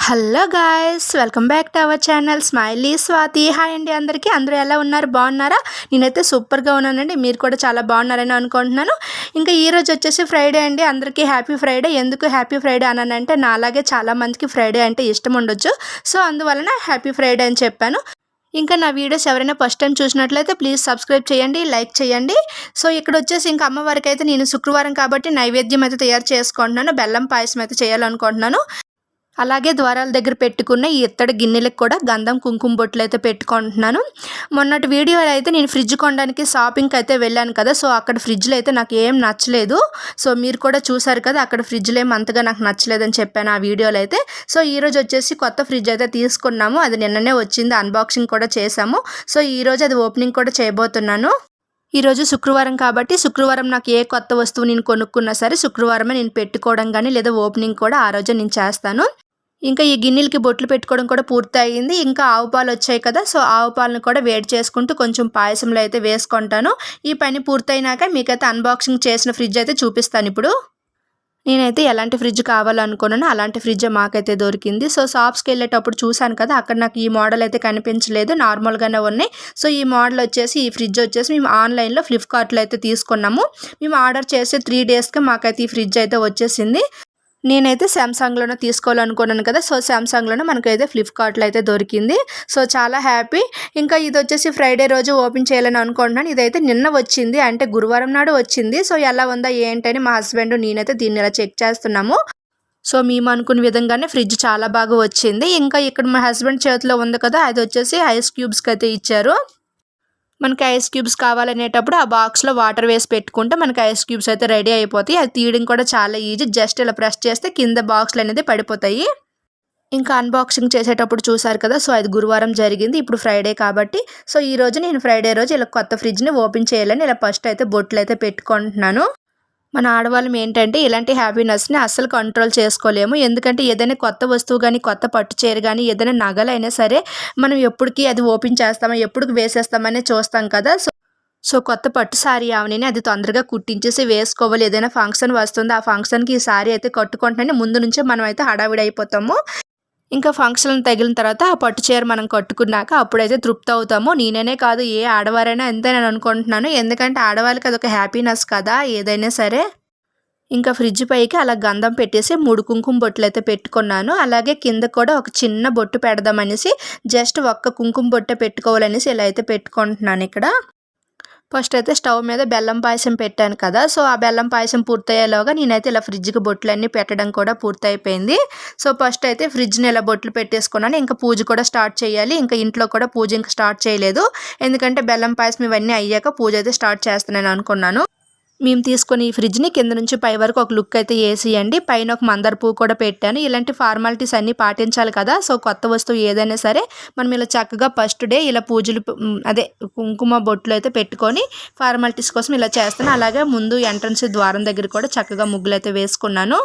Hello guys, welcome back to our channel smiley Swathi. Hi అండి అందరికీ. అందరూ ఎలా ఉన్నారు? బాగున్నారా? నేనైతే సూపర్గా ఉన్నానండి. మీరు కూడా చాలా బాగున్నారని అనుకుంటున్నాను. ఇంకా ఈరోజు వచ్చేసి ఫ్రైడే అండి. అందరికీ హ్యాపీ ఫ్రైడే. ఎందుకు హ్యాపీ ఫ్రైడే అనంటే నాలాగే చాలామందికి ఫ్రైడే అంటే ఇష్టం ఉండొచ్చు. సో అందువలన హ్యాపీ ఫ్రైడే అని చెప్పాను. ఇంకా నా వీడియోస్ ఎవరైనా ఫస్ట్ టైం చూసినట్లయితే ప్లీజ్ సబ్స్క్రైబ్ చేయండి, లైక్ చేయండి. సో ఇక్కడ వచ్చేసి ఇంకా అమ్మవారికి అయితే నేను శుక్రవారం కాబట్టి నైవేద్యం అయితే తయారు చేసుకుంటున్నాను. బెల్లం పాయసం అయితే చేయాలనుకుంటున్నాను. అలాగే ద్వారాల దగ్గర పెట్టుకున్న ఈ ఇత్తడి గిన్నెలకు కూడా గంధం కుంకుమ బొట్లు అయితే పెట్టుకుంటున్నాను. మొన్నటి వీడియోలో అయితే నేను ఫ్రిడ్జ్ కొనడానికి షాపింగ్కి అయితే వెళ్ళాను కదా. సో అక్కడ ఫ్రిడ్జ్లో అయితే నాకు ఏం నచ్చలేదు. సో మీరు కూడా చూసారు కదా, అక్కడ ఫ్రిడ్జ్లో ఏం అంతగా నాకు నచ్చలేదని చెప్పాను ఆ వీడియోలో అయితే. సో ఈరోజు వచ్చేసి కొత్త ఫ్రిడ్జ్ అయితే తీసుకున్నాము. అది నిన్ననే వచ్చింది, అన్బాక్సింగ్ కూడా చేసాము. సో ఈరోజు అది ఓపెనింగ్ కూడా చేయబోతున్నాను. ఈరోజు శుక్రవారం కాబట్టి శుక్రవారం నాకు ఏ కొత్త వస్తువు నేను కొనుక్కున్నా సరే శుక్రవారమే నేను పెట్టుకోవడం కానీ లేదా ఓపెనింగ్ కూడా ఆ రోజే నేను చేస్తాను. ఇంకా ఈ గిన్నెలకి బొట్లు పెట్టుకోవడం కూడా పూర్తి అయ్యింది. ఇంకా ఆవు పాలు వచ్చాయి కదా. సో ఆవు పాలను కూడా వేడి చేసుకుంటూ కొంచెం పాయసంలో అయితే వేసుకుంటాను. ఈ పని పూర్తయినాక మీకైతే అన్బాక్సింగ్ చేసిన ఫ్రిడ్జ్ అయితే చూపిస్తాను. ఇప్పుడు నేనైతే ఎలాంటి ఫ్రిడ్జ్ కావాలనుకున్నానో అలాంటి ఫ్రిడ్జ్ మాకైతే దొరికింది. సో షాప్స్కి వెళ్ళేటప్పుడు చూశాను కదా, అక్కడ నాకు ఈ మోడల్ అయితే కనిపించలేదు, నార్మల్గానే ఉన్నాయి. సో ఈ మోడల్ వచ్చేసి ఈ ఫ్రిడ్జ్ వచ్చేసి మేము ఆన్లైన్లో ఫ్లిప్కార్ట్లో అయితే తీసుకున్నాము. మేము ఆర్డర్ చేసి 3 డేస్కి మాకైతే ఈ ఫ్రిడ్జ్ అయితే వచ్చేసింది. నేనైతే శాంసంగ్లోనే తీసుకోవాలనుకున్నాను కదా. సో శాంసంగ్లోనే మనకైతే ఫ్లిప్కార్ట్లో అయితే దొరికింది. సో చాలా హ్యాపీ. ఇంకా ఇది వచ్చేసి ఫ్రైడే రోజు ఓపెన్ చేయాలని అనుకుంటున్నాను. ఇదైతే నిన్న వచ్చింది, అంటే గురువారం నాడు వచ్చింది. సో ఎలా ఉందా ఏంటని మా హస్బెండ్ నేనైతే దీన్ని ఇలా చెక్ చేస్తున్నాము. సో మేము అనుకున్న విధంగానే ఫ్రిడ్జ్ చాలా బాగా వచ్చింది. ఇంకా ఇక్కడ మా హస్బెండ్ చేతిలో ఉంది కదా, అది వచ్చేసి ఐస్ క్యూబ్స్కి అయితే ఇచ్చారు. మనకి ఐస్ క్యూబ్స్ కావాలనేటప్పుడు ఆ బాక్స్లో వాటర్ వేసి పెట్టుకుంటే మనకి ఐస్ క్యూబ్స్ అయితే రెడీ అయిపోతాయి. అది తీయడం కూడా చాలా ఈజీ. జస్ట్ ఇలా ప్రెస్ చేస్తే కింద బాక్స్లు అనేది పడిపోతాయి. ఇంకా అన్బాక్సింగ్ చేసేటప్పుడు చూసారు కదా. సో అది గురువారం జరిగింది, ఇప్పుడు ఫ్రైడే కాబట్టి. సో ఈరోజు నేను ఫ్రైడే రోజు ఇలా కొత్త ఫ్రిడ్జ్ని ఓపెన్ చేయాలని ఇలా ఫస్ట్ అయితే బొట్లు అయితే పెట్టుకుంటున్నాను. మన ఆడవాళ్ళం ఏంటంటే ఇలాంటి హ్యాపీనెస్ని అస్సలు కంట్రోల్ చేసుకోలేము. ఎందుకంటే ఏదైనా కొత్త వస్తువు కానీ కొత్త పట్టు చీర కానీ ఏదైనా నగలైనా సరే మనం ఎప్పటికీ అది ఓపెన్ చేస్తామా ఎప్పటికి వేసేస్తామనే చూస్తాం కదా. సో కొత్త పట్టు శారీ అవని అది తొందరగా కుట్టించేసి వేసుకోవాలి. ఏదైనా ఫంక్షన్ వస్తుంది, ఆ ఫంక్షన్కి ఈ శారీ అయితే కట్టుకుంటున్నాను ముందు నుంచే మనం అయితే హడావిడి అయిపోతాము. ఇంకా ఫంక్షన్ తగిలిన తర్వాత ఆ పట్టు చీర మనం కట్టుకున్నాక అప్పుడైతే తృప్తి అవుతాము. నేనే కాదు, ఏ ఆడవారైనా అంతే నేను అనుకుంటున్నాను. ఎందుకంటే ఆడవాళ్ళకి అదొక హ్యాపీనెస్ కదా ఏదైనా సరే. ఇంకా ఫ్రిడ్జ్ పైకి అలా గంధం పెట్టేసి 3 కుంకుమ బొట్లు అయితే పెట్టుకున్నాను. అలాగే కింద కూడా ఒక చిన్న బొట్టు పెడదామనేసి జస్ట్ ఒక్క కుంకుమ బొట్టే పెట్టుకోవాలనేసి ఇలా అయితే పెట్టుకుంటున్నాను. ఇక్కడ ఫస్ట్ అయితే స్టవ్ మీద బెల్లం పాయసం పెట్టాను కదా. సో ఆ బెల్లం పాయసం పూర్తయ్యేలోగా నేనైతే ఇలా ఫ్రిడ్జ్కి బొట్లన్నీ పెట్టడం కూడా పూర్తయిపోయింది. సో ఫస్ట్ అయితే ఫ్రిడ్జ్ని ఇలా బొట్లు పెట్టేసుకున్నాను. ఇంకా పూజ కూడా స్టార్ట్ చేయాలి. ఇంకా ఇంట్లో కూడా పూజ ఇంకా స్టార్ట్ చేయలేదు, ఎందుకంటే బెల్లం పాయసం ఇవన్నీ అయ్యాక పూజ అయితే స్టార్ట్ చేస్తున్నాను అనుకున్నాను. మేము తీసుకొని ఈ ఫ్రిడ్జ్ని కింద నుంచి పై వరకు ఒక లుక్ అయితే వేసేయండి. పైన ఒక మందార పువ్వు కూడా పెట్టాను. ఇలాంటి ఫార్మాలిటీస్ అన్నీ పాటించాలి కదా. సో కొత్త వస్తువు ఏదైనా సరే మనం ఇలా చక్కగా ఫస్ట్ డే ఇలా పూజలు అదే కుంకుమ బొట్లు అయితే పెట్టుకొని ఫార్మాలిటీస్ కోసం ఇలా చేస్తాను. అలాగే ముందు ఎంట్రన్స్ ద్వారం దగ్గర కూడా చక్కగా ముగ్గులు అయితే వేసుకున్నాను.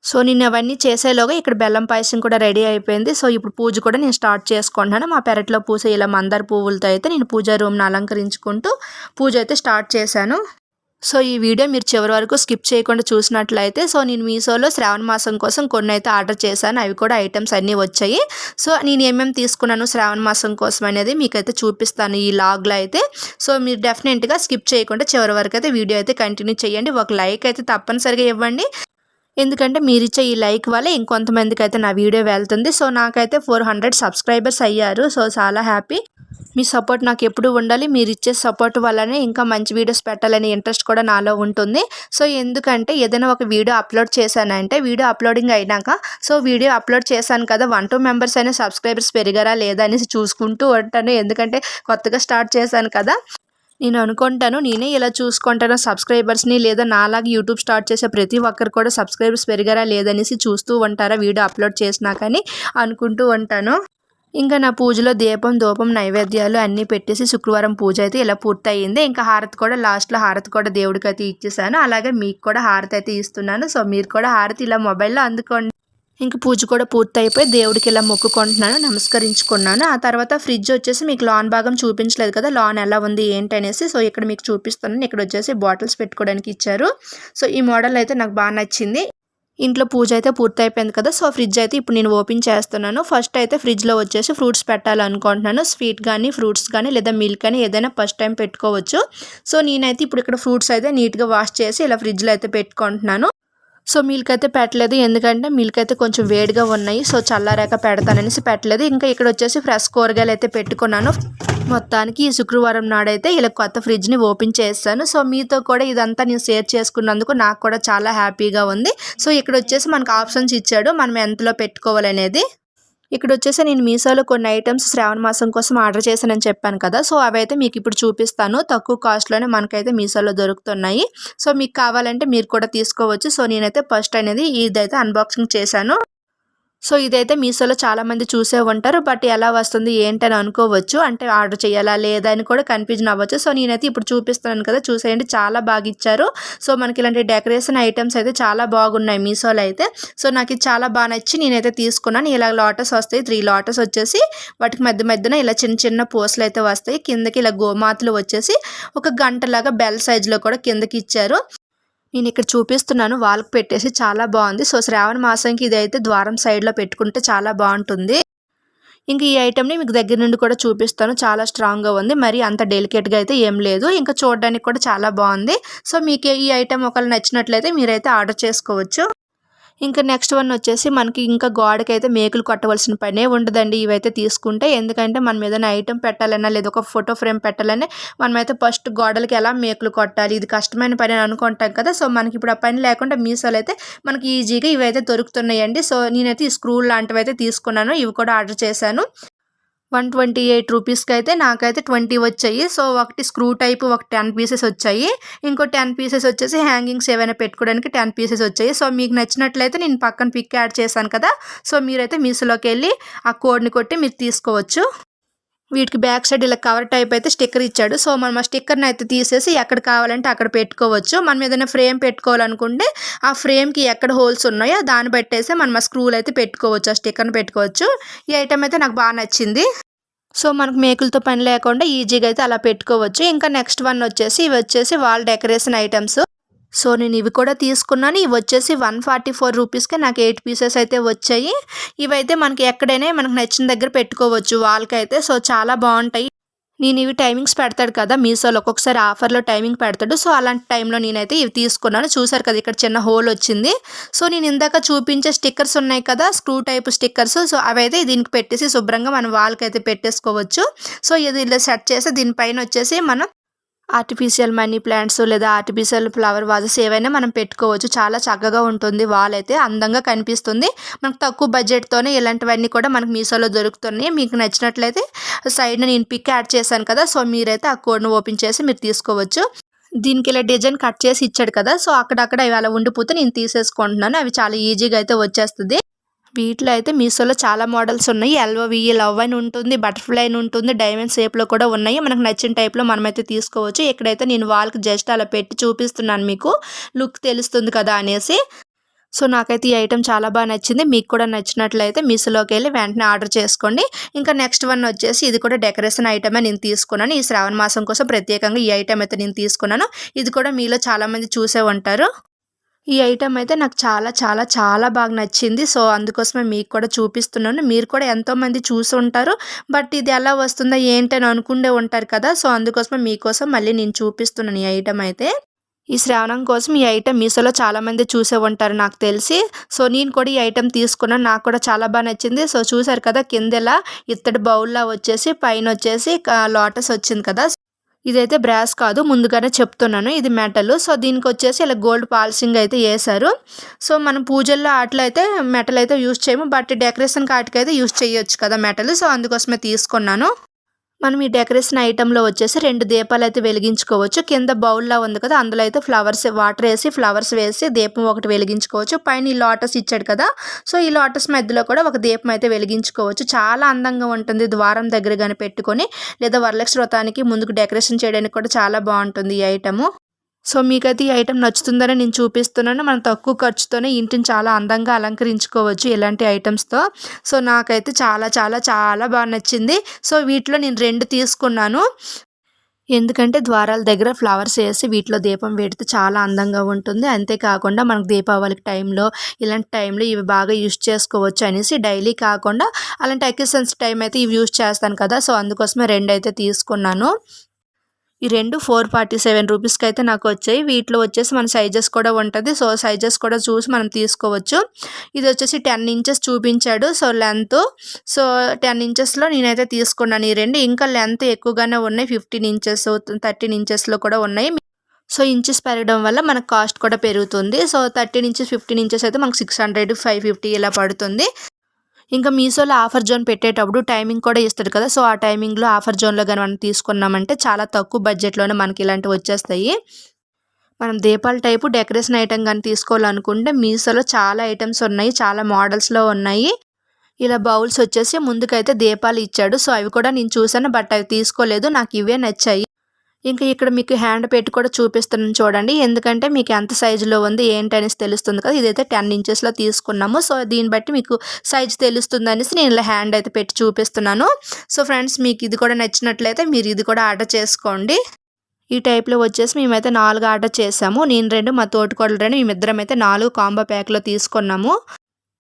సో నేను అవన్నీ చేసేలోగా ఇక్కడ బెల్లం పాయసం కూడా రెడీ అయిపోయింది. సో ఇప్పుడు పూజ కూడా నేను స్టార్ట్ చేసుకుంటున్నాను. మా పెరట్లో పూసే ఇలా మందార పువ్వులతో అయితే నేను పూజా రూమ్ని అలంకరించుకుంటూ పూజ అయితే స్టార్ట్ చేశాను. సో ఈ వీడియో మీరు చివరి వరకు స్కిప్ చేయకుండా చూసినట్లయితే సో నేను మీషోలో శ్రావణ మాసం కోసం కొన్ని అయితే ఆర్డర్ చేశాను. అవి కూడా ఐటమ్స్ అన్నీ వచ్చాయి. సో నేను ఏమేమి తీసుకున్నాను శ్రావణ మాసం కోసం అనేది మీకైతే చూపిస్తాను ఈ లాగ్లో అయితే. సో మీరు డెఫినెట్గా స్కిప్ చేయకుండా చివరి వరకు అయితే వీడియో అయితే కంటిన్యూ చేయండి. ఒక లైక్ అయితే తప్పనిసరిగా ఇవ్వండి, ఎందుకంటే మీరు ఇచ్చే ఈ లైక్ వల్ల ఇంకొంతమందికి అయితే నా వీడియో వెళ్తుంది. సో నాకైతే 400 సబ్స్క్రైబర్స్ అయ్యారు. సో చాలా హ్యాపీ. మీ సపోర్ట్ నాకు ఎప్పుడు ఉండాలి. మీరు ఇచ్చే సపోర్ట్ వల్లనే ఇంకా మంచి వీడియోస్ పెట్టాలనే ఇంట్రెస్ట్ కూడా నాలో ఉంటుంది. సో ఎందుకంటే ఏదైనా ఒక వీడియో అప్లోడ్ చేశానంటే వీడియో అప్లోడింగ్ అయినాక సో వీడియో అప్లోడ్ చేశాను కదా 1-2 మెంబర్స్ అయినా సబ్స్క్రైబర్స్ పెరిగారా లేదా అనేసి చూసుకుంటూ ఉంటాను. ఎందుకంటే కొత్తగా స్టార్ట్ చేశాను కదా. నేను అనుకుంటాను నేనే ఇలా చూసుకుంటాను సబ్స్క్రైబర్స్ని, లేదా నాలాగా యూట్యూబ్ స్టార్ట్ చేసే ప్రతి ఒక్కరు కూడా సబ్స్క్రైబర్స్ పెరిగారా లేదనేసి చూస్తూ ఉంటారా వీడియో అప్లోడ్ చేసినా కానీ అనుకుంటూ ఉంటాను. ఇంకా నా పూజలో దీపం ధూపం నైవేద్యాలు అన్నీ పెట్టేసి శుక్రవారం పూజ అయితే ఇలా పూర్తయింది. ఇంకా హారతి కూడా లాస్ట్లో హారతి కూడా దేవుడికి అయితే ఇచ్చేసాను. అలాగే మీకు కూడా హారతి అయితే ఇస్తున్నాను. సో మీరు కూడా హారతి ఇలా మొబైల్లో అందుకోండి. ఇంక పూజ కూడా పూర్తయిపోయి దేవుడికి ఇలా మొక్కుకుంటున్నాను, నమస్కరించుకున్నాను. ఆ తర్వాత ఫ్రిడ్జ్ వచ్చేసి మీకు లాన్ భాగం చూపించలేదు కదా, లాన్ ఎలా ఉంది ఏంటి అనేసి. సో ఇక్కడ మీకు చూపిస్తున్నాను. ఇక్కడ వచ్చేసి బాటిల్స్ పెట్టుకోవడానికి ఇచ్చారు. సో ఈ మోడల్ అయితే నాకు బాగా నచ్చింది. ఇంట్లో పూజ అయితే పూర్తయిపోయింది కదా. సో ఫ్రిడ్జ్ అయితే ఇప్పుడు నేను ఓపెన్ చేస్తున్నాను. ఫస్ట్ అయితే ఫ్రిడ్జ్లో వచ్చేసి ఫ్రూట్స్ పెట్టాలనుకుంటున్నాను. స్వీట్ కానీ ఫ్రూట్స్ కానీ లేదా మిల్క్ కానీ ఏదైనా ఫస్ట్ టైం పెట్టుకోవచ్చు. సో నేనైతే ఇప్పుడు ఇక్కడ ఫ్రూట్స్ అయితే నీట్గా వాష్ చేసి ఇలా ఫ్రిడ్జ్లో అయితే పెట్టుకుంటున్నాను. సో మిల్క్ అయితే పెట్టలేదు, ఎందుకంటే మిల్క్ అయితే కొంచెం వేడిగా ఉన్నాయి. సో చల్లారాక పెడతాననేసి పెట్టలేదు. ఇంకా ఇక్కడ వచ్చేసి ఫ్రెష్ కూరగాయలు అయితే పెట్టుకున్నాను. మొత్తానికి ఈ శుక్రవారం నాడైతే ఇలా కొత్త ఫ్రిడ్జ్ని ఓపెన్ చేస్తాను. సో మీతో కూడా ఇదంతా నేను షేర్ చేసుకున్నందుకు నాకు కూడా చాలా హ్యాపీగా ఉంది. సో ఇక్కడ వచ్చేసి మనకు ఆప్షన్స్ ఇచ్చాడు మనం ఎంతలో పెట్టుకోవాలనేది. ఇక్కడ వచ్చేసి నేను మీషోలో కొన్ని ఐటమ్స్ శ్రావణ మాసం కోసం ఆర్డర్ చేశానని చెప్పాను కదా. సో అవైతే మీకు ఇప్పుడు చూపిస్తాను. తక్కువ కాస్ట్లోనే మనకైతే మీషోలో దొరుకుతున్నాయి. సో మీకు కావాలంటే మీరు కూడా తీసుకోవచ్చు. సో నేనైతే ఫస్ట్ అనేది ఇదైతే అన్బాక్సింగ్ చేశాను. సో ఇదైతే మీషోలో చాలామంది చూసే ఉంటారు. బట్ ఎలా వస్తుంది ఏంటని అనుకోవచ్చు, అంటే ఆర్డర్ చేయాలా లేదా అని కూడా కన్ఫ్యూజన్ అవ్వచ్చు. సో నేనైతే ఇప్పుడు చూపిస్తున్నాను కదా, చూసేయండి చాలా బాగా ఇచ్చారు. సో మనకి ఇలాంటి డెకరేషన్ ఐటమ్స్ అయితే చాలా బాగున్నాయి మీషోలో అయితే. సో నాకు ఇది చాలా బాగా నచ్చి నేనైతే తీసుకున్నాను. ఇలా లోటస్ వస్తాయి, 3 లోటస్ వచ్చేసి వాటికి మధ్యన ఇలా చిన్న చిన్న పోస్టులు అయితే వస్తాయి. కిందకి ఇలా గోమాతలు వచ్చేసి ఒక గంటలాగా బెల్ సైజులో కూడా కిందకి ఇచ్చారు. నేను ఇక్కడ చూపిస్తున్నాను, వాళ్ళకి పెట్టేసి చాలా బాగుంది. సో శ్రావణ మాసంకి ఇదైతే ద్వారం సైడ్లో పెట్టుకుంటే చాలా బాగుంటుంది. ఇంక ఈ ఐటెంని మీకు దగ్గర నుండి కూడా చూపిస్తాను. చాలా స్ట్రాంగ్గా ఉంది, మరి అంత డెలికేట్గా అయితే ఏం లేదు. ఇంకా చూడడానికి కూడా చాలా బాగుంది. సో మీకు ఈ ఐటెం ఒకవేళ నచ్చినట్లయితే మీరైతే ఆర్డర్ చేసుకోవచ్చు. ఇంకా నెక్స్ట్ వన్ వచ్చేసి మనకి ఇంకా గోడకైతే మేకులు కొట్టవలసిన పనే ఉండదండి ఇవైతే తీసుకుంటే. ఎందుకంటే మనం ఏదైనా ఐటెం పెట్టాలన్నా లేదా ఒక ఫోటో ఫ్రేమ్ పెట్టాలని మనమైతే ఫస్ట్ గోడలకి ఎలా మేకులు కొట్టాలి, ఇది కష్టమైన పని అని అనుకుంటాం కదా. సో మనకి ఇప్పుడు ఆ పని లేకుండా మీషోలో అయితే మనకి ఈజీగా ఇవైతే దొరుకుతున్నాయండి. సో నేనైతే ఈ స్క్రూ లాంటివి అయితే తీసుకున్నాను. ఇవి కూడా ఆర్డర్ చేశాను. 128 రూపీస్కి అయితే నాకైతే 20 వచ్చాయి. సో ఒకటి స్క్రూ టైప్ ఒక 10 పీసెస్ వచ్చాయి. ఇంకో 10 పీసెస్ వచ్చేసి హ్యాంగింగ్స్ ఏవైనా పెట్టుకోవడానికి 10 పీసెస్ వచ్చాయి. సో మీకు నచ్చినట్లయితే నేను పక్కన పిక్ యాడ్ చేశాను కదా. సో మీరైతే మీషోలోకి వెళ్ళి ఆ కోడ్ని కొట్టి మీరు తీసుకోవచ్చు. వీటికి బ్యాక్ సైడ్ ఇలా కవర్ టైప్ అయితే స్టిక్కర్ ఇచ్చాడు. సో మనం ఆ స్టిక్కర్ని అయితే తీసేసి ఎక్కడ కావాలంటే అక్కడ పెట్టుకోవచ్చు. మనం ఏదైనా ఫ్రేమ్ పెట్టుకోవాలనుకుంటే ఆ ఫ్రేమ్కి ఎక్కడ హోల్స్ ఉన్నాయో దాన్ని బట్టేసి మనం ఆ స్క్రూలు అయితే పెట్టుకోవచ్చు, ఆ స్టిక్కర్ని పెట్టుకోవచ్చు. ఈ ఐటమ్ అయితే నాకు బాగా నచ్చింది. సో మనకు మేకులతో పని లేకుండా ఈజీగా అయితే అలా పెట్టుకోవచ్చు. ఇంకా నెక్స్ట్ వన్ వచ్చేసి ఇవి వచ్చేసి వాల్ డెకరేషన్ ఐటమ్స్. సో నేను ఇవి కూడా తీసుకున్నాను. ఇవి వచ్చేసి 144 రూపీస్కి నాకు 8 పీసెస్ అయితే వచ్చాయి. ఇవైతే మనకి ఎక్కడైనా మనకు నచ్చిన దగ్గర పెట్టుకోవచ్చు వాల్కి అయితే. సో చాలా బాగుంటాయి. నేను ఇవి టైమింగ్స్ పెడతాడు కదా మీషోలో, ఒక్కొక్కసారి ఆఫర్లో టైమింగ్ పెడతాడు. సో అలాంటి టైంలో నేనైతే ఇవి తీసుకున్నాను. చూసారు కదా ఇక్కడ చిన్న హోల్ వచ్చింది. సో నేను ఇందాక చూపించే స్టిక్కర్స్ ఉన్నాయి కదా, స్క్రూ టైప్ స్టిక్కర్స్. సో అవైతే దీనికి పెట్టేసి శుభ్రంగా మనం వాల్కి అయితే పెట్టేసుకోవచ్చు. సో ఇది ఇలా సెట్ చేసి దీనిపైన వచ్చేసి మనం ఆర్టిఫిషియల్ మనీ ప్లాంట్స్ లేదా ఆర్టిఫిషియల్ ఫ్లవర్ వాజెస్ ఏవైనా మనం పెట్టుకోవచ్చు. చాలా చక్కగా ఉంటుంది, వాల్ అయితే అందంగా కనిపిస్తుంది. మనకు తక్కువ బడ్జెట్తోనే ఇలాంటివన్నీ కూడా మనకు మీషోలో దొరుకుతున్నాయి. మీకు నచ్చినట్లయితే సైడ్న నేను పిక్ యాడ్ చేశాను కదా. సో మీరైతే ఆ కోడ్ను ఓపెన్ చేసి మీరు తీసుకోవచ్చు. దీనికి ఇలా డిజైన్ కట్ చేసి ఇచ్చాడు కదా. సో అక్కడక్కడ అవి అలా ఉండిపోతే నేను తీసేసుకుంటున్నాను. అవి చాలా ఈజీగా అయితే వచ్చేస్తుంది. వీటిలో అయితే మీషోలో చాలా మోడల్స్ ఉన్నాయి. ఎల్ఓవి లవ్ అని ఉంటుంది, బటర్ఫ్లై అని ఉంటుంది, డైమండ్ షేప్లో కూడా ఉన్నాయి. మనకు నచ్చిన టైప్లో మనమైతే తీసుకోవచ్చు. ఇక్కడైతే నేను వాల్కి జస్ట్ అలా పెట్టి చూపిస్తున్నాను, మీకు లుక్ తెలుస్తుంది కదా అనేసి. సో నాకైతే ఈ ఐటెం చాలా బాగా నచ్చింది. మీకు కూడా నచ్చినట్లయితే మీషోలోకి వెళ్ళి వెంటనే ఆర్డర్ చేసుకోండి. ఇంకా నెక్స్ట్ వన్ వచ్చేసి ఇది కూడా డెకరేషన్ ఐటమే నేను తీసుకున్నాను. ఈ శ్రావణ మాసం కోసం ప్రత్యేకంగా ఈ ఐటెం అయితే నేను తీసుకున్నాను. ఇది కూడా మీలో చాలామంది చూసే ఉంటారు. ఈ ఐటెం అయితే నాకు చాలా చాలా చాలా బాగా నచ్చింది. సో అందుకోసమే మీకు కూడా చూపిస్తున్నాను. మీరు కూడా ఎంతోమంది చూసి ఉంటారు, బట్ ఇది ఎలా వస్తుందో ఏంటని అనుకుంటే ఉంటారు కదా. సో అందుకోసమే మీకోసం మళ్ళీ నేను చూపిస్తున్నాను ఈ ఐటెం అయితే. ఈ శ్రావణం కోసం ఈ ఐటెం మీషోలో చాలామంది చూసే ఉంటారు నాకు తెలిసి. సో నేను కూడా ఈ ఐటెం తీసుకున్నాను, నాకు కూడా చాలా బాగా నచ్చింది. సో చూసారు కదా కిందలా ఇత్తడి బౌల్లా వచ్చేసి పైన వచ్చేసి లోటస్ వచ్చింది కదా. ఇదైతే బ్రాస్ కాదు, ముందుగానే చెప్తున్నాను, ఇది మెటల్. సో దీనికి వచ్చేసి ఇలా గోల్డ్ పాలిషింగ్ అయితే వేశారు. సో మనం పూజల్లో అట్లా అయితే మెటల్ అయితే యూజ్ చేయము, బట్ డెకరేషన్ కాటికి అయితే యూజ్ చేయొచ్చు కదా మెటల్. సో అందుకోసమే తీసుకున్నాను. మనం ఈ డెకరేషన్ ఐటెంలో వచ్చేసి 2 దీపాలు అయితే వెలిగించుకోవచ్చు. కింద బౌల్లా ఉంది కదా, అందులో అయితే ఫ్లవర్స్ వాటర్ వేసి ఫ్లవర్స్ వేసి దీపం ఒకటి వెలిగించుకోవచ్చు. పైన ఈ లోటస్ ఇచ్చాడు కదా, సో ఈ లోటస్ మధ్యలో కూడా ఒక దీపం అయితే వెలిగించుకోవచ్చు. చాలా అందంగా ఉంటుంది. ద్వారం దగ్గర కానీ పెట్టుకొని లేదా వరలక్ష్మి వ్రతానికి ముందుకు డెకరేషన్ చేయడానికి కూడా చాలా బాగుంటుంది ఈ ఐటము. సో మీకైతే ఈ ఐటెం నచ్చుతుందని నేను చూపిస్తున్నాను. మనం తక్కువ ఖర్చుతోనే ఇంటిని చాలా అందంగా అలంకరించుకోవచ్చు ఇలాంటి ఐటమ్స్తో. సో నాకైతే చాలా చాలా చాలా బాగా నచ్చింది. సో వీటిలో నేను 2 తీసుకున్నాను. ఎందుకంటే ద్వారాల దగ్గర ఫ్లవర్స్ వేసి వీటిలో దీపం పెడితే చాలా అందంగా ఉంటుంది. అంతేకాకుండా మనకు దీపావళికి టైంలో ఇలాంటి టైంలో ఇవి బాగా యూజ్ చేసుకోవచ్చు అనేసి డైలీ కాకుండా అలాంటి అకేషన్స్ టైం అయితే ఇవి యూజ్ చేస్తాను కదా, సో అందుకోసమే 2 అయితే తీసుకున్నాను. ఈ 2 447 రూపీస్కి అయితే నాకు వచ్చాయి. వీటిలో వచ్చేసి మన సైజెస్ కూడా ఉంటుంది. సో సైజెస్ కూడా చూసి మనం తీసుకోవచ్చు. ఇది వచ్చేసి 10 ఇంచెస్ చూపించాడు. సో లెంత్ 10 ఇంచెస్లో నేనైతే తీసుకున్నాను ఈ 2. ఇంకా లెంత్ ఎక్కువగానే ఉన్నాయి. 15 ఇంచెస్ 13 ఇంచెస్లో కూడా ఉన్నాయి. సో ఇంచెస్ పెరగడం వల్ల మనకు కాస్ట్ కూడా పెరుగుతుంది. సో 13 ఇంచెస్ 15 ఇంచెస్ అయితే మనకు 600 550 ఇలా పడుతుంది. ఇంకా మీషోలో ఆఫర్ జోన్ పెట్టేటప్పుడు టైమింగ్ కూడా ఇస్తాడు కదా, సో ఆ టైమింగ్లో ఆఫర్ జోన్లో కానీ మనం తీసుకున్నామంటే చాలా తక్కువ బడ్జెట్లోనే మనకి ఇలాంటివి వచ్చేస్తాయి. మనం దీపాల టైపు డెకరేషన్ ఐటెం కానీ తీసుకోవాలనుకుంటే మీషోలో చాలా ఐటమ్స్ ఉన్నాయి, చాలా మోడల్స్లో ఉన్నాయి. ఇలా బౌల్స్ వచ్చేసి ముందుకైతే దీపాలు ఇచ్చాడు. సో అవి కూడా నేను చూసాను, బట్ అవి తీసుకోలేదు, నాకు ఇవే నచ్చాయి. ఇంకా ఇక్కడ మీకు హ్యాండ్ పెట్టి కూడా చూపిస్తున్నాను చూడండి, ఎందుకంటే మీకు ఎంత సైజులో ఉంది ఏంటి అనేసి తెలుస్తుంది కదా. ఇదైతే 10 ఇంచెస్లో తీసుకున్నాము. సో దీన్ని బట్టి మీకు సైజు తెలుస్తుంది అనేసి నేను ఇలా హ్యాండ్ అయితే పెట్టి చూపిస్తున్నాను. సో ఫ్రెండ్స్, మీకు ఇది కూడా నచ్చినట్లయితే మీరు ఇది కూడా ఆర్డర్ చేసుకోండి. ఈ టైప్లో వచ్చేసి మేమైతే 4 ఆర్డర్ చేసాము. నేను 2, మా తోటికోడలు 2, మేమిద్దరం అయితే 4 కాంబో ప్యాక్లో తీసుకున్నాము.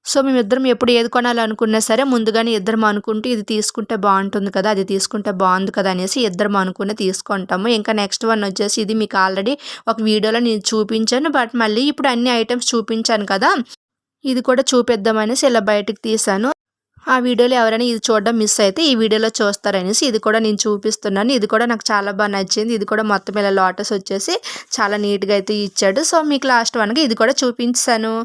సో మేమిద్దరం ఎప్పుడు ఏది కొనాలనుకున్నా సరే ముందుగానే ఇద్దరం అనుకుంటూ ఇది తీసుకుంటే బాగుంటుంది కదా, అది తీసుకుంటే బాగుంది కదా అనేసి ఇద్దరం అనుకుని తీసుకుంటాము. ఇంకా నెక్స్ట్ వన్ వచ్చేసి ఇది మీకు ఆల్రెడీ ఒక వీడియోలో నేను చూపించాను, బట్ మళ్ళీ ఇప్పుడు అన్ని ఐటమ్స్ చూపించాను కదా, ఇది కూడా చూపిద్దామనేసి ఇలా బయటకు తీసాను. ఆ వీడియోలో ఎవరైనా ఇది చూడడం మిస్ అయితే ఈ వీడియోలో చూస్తారనేసి ఇది కూడా నేను చూపిస్తున్నాను. ఇది కూడా నాకు చాలా బాగా నచ్చింది. ఇది కూడా మొత్తం ఇలా లోటస్ వచ్చేసి చాలా నీట్గా అయితే ఇచ్చాడు. సో మీకు లాస్ట్ వన్గా ఇది కూడా చూపించాను.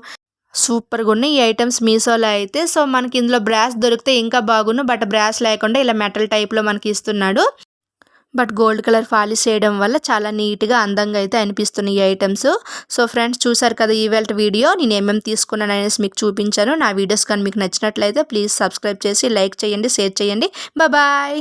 సూపర్గా ఉన్నాయి ఈ ఐటమ్స్ మీషోలో అయితే. సో మనకి ఇందులో బ్రాస్ దొరికితే ఇంకా బాగుండు, బట్ బ్రాస్ లేకుండా ఇలా మెటల్ టైప్లో మనకి ఇస్తున్నాడు. బట్ గోల్డ్ కలర్ పాలిష్ చేయడం వల్ల చాలా నీట్గా అందంగా అయితే అనిపిస్తున్నాయి ఈ ఐటమ్స్. సో ఫ్రెండ్స్, చూసారు కదా ఈవేళ వీడియో, నేను ఏమేమి తీసుకున్నాను అనేసి మీకు చూపించాను. నా వీడియోస్ కానీ మీకు నచ్చినట్లయితే ప్లీజ్ సబ్స్క్రైబ్ చేసి లైక్ చేయండి, షేర్ చేయండి. బాయ్.